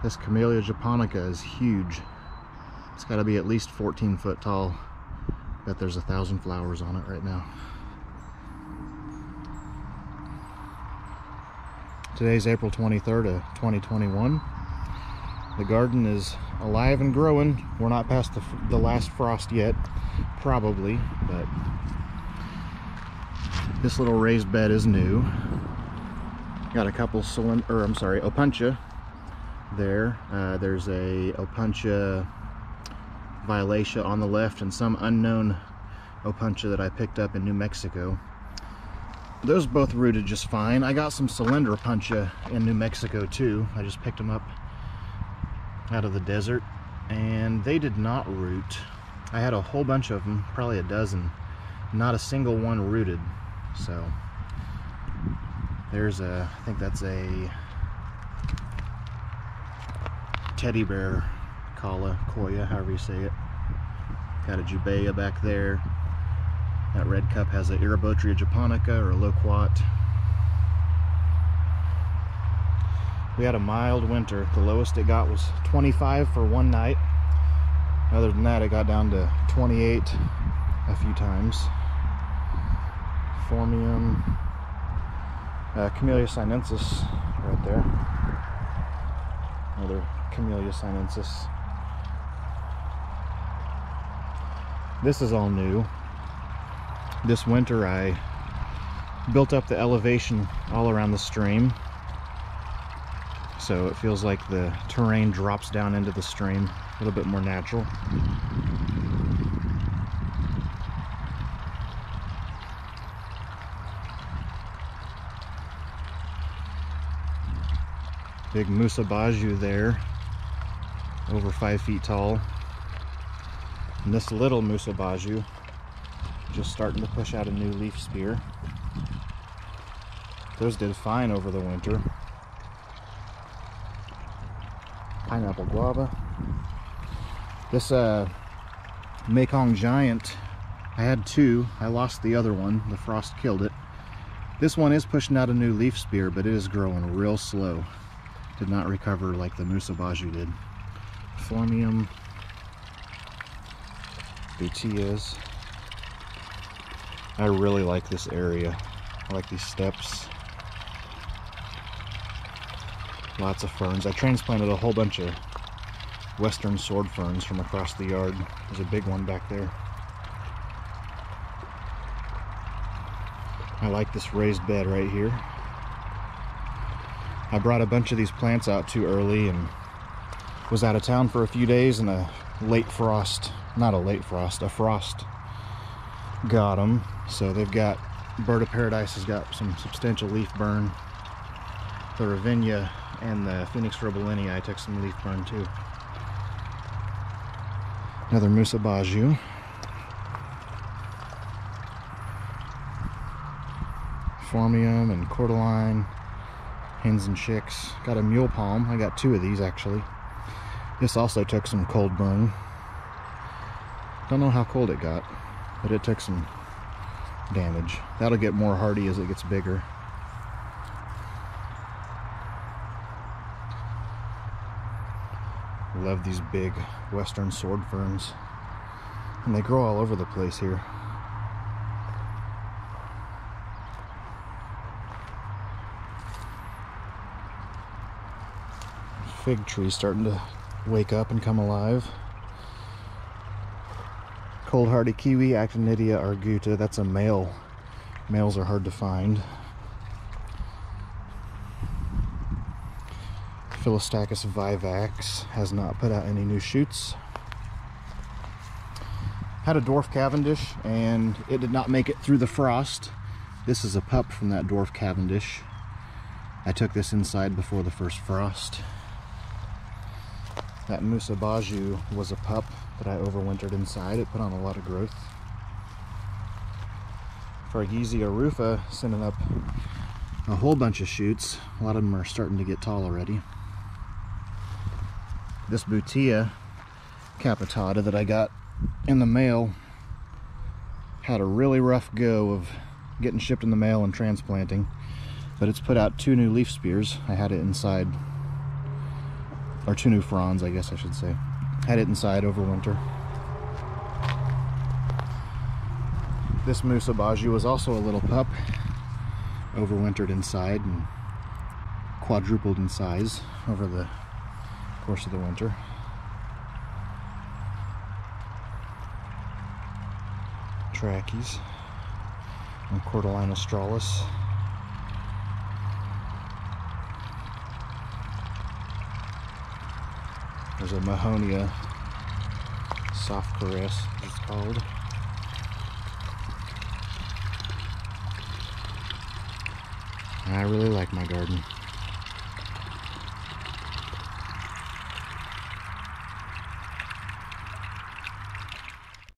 This Camellia japonica is huge. It's got to be at least 14 foot tall. Bet there's 1,000 flowers on it right now. Today's April 23rd of 2021. The garden is alive and growing. We're not past the last frost yet, probably, but this little raised bed is new. Got a couple opuntia there. There's a opuntia violacea on the left and some unknown opuntia that I picked up in New Mexico. Those both rooted just fine. I got some cylinder opuntia in New Mexico too. I just picked them up out of the desert and they did not root. I had a whole bunch of them, probably a dozen. Not a single one rooted. So there's I think that's a teddy bear koya, however you say it. Got a jubea back there. That red cup has a Irabotria japonica or a loquat. We had a mild winter. The lowest it got was 25 for one night. Other than that, it got down to 28 a few times. Formium, Camellia sinensis right there. Another Camellia sinensis. This is all new. This winter I built up the elevation all around the stream, so it feels like the terrain drops down into the stream a little bit more natural. Big musabaju there, over 5 feet tall. And this little musabaju just starting to push out a new leaf spear. Those did fine over the winter. Pineapple guava. This Mekong giant, I had two. I lost the other one. The frost killed it. This one is pushing out a new leaf spear, but it is growing real slow. Did not recover like the musabaju did. Formium, Butias. I really like this area. I like these steps. Lots of ferns. I transplanted a whole bunch of western sword ferns from across the yard. There's a big one back there. I like this raised bed right here. I brought a bunch of these plants out too early and was out of town for a few days, and a frost got them. So they've got, Bird of Paradise has got some substantial leaf burn. The Ravinia and the Phoenix robolini, I took some leaf burn too. Another musabaju. Formium and cordyline, hens and chicks. Got a mule palm. I got two of these actually. This also took some cold burn. Don't know how cold it got, but it took some damage. That'll get more hardy as it gets bigger. Love these big western sword ferns, and they grow all over the place here. Fig tree starting to wake up and come alive. Cold hardy kiwi, Actinidia arguta. That's a male. Males are hard to find. Philostachys vivax has not put out any new shoots. Had a dwarf Cavendish and it did not make it through the frost. This is a pup from that dwarf Cavendish. I took this inside before the first frost. That musabaju was a pup that I overwintered inside. It put on a lot of growth. Fargesia rufa sending up a whole bunch of shoots. A lot of them are starting to get tall already. This Butia capitata that I got in the mail had a really rough go of getting shipped in the mail and transplanting, but it's put out 2 new leaf spears. I had it inside or 2 new fronds, I guess I should say. Had it inside over winter. This Musabaju was also a little pup, overwintered inside and quadrupled in size over the course of the winter. Trackies and Cordyline australis. There's a Mahonia soft caress, it's called. I really like my garden.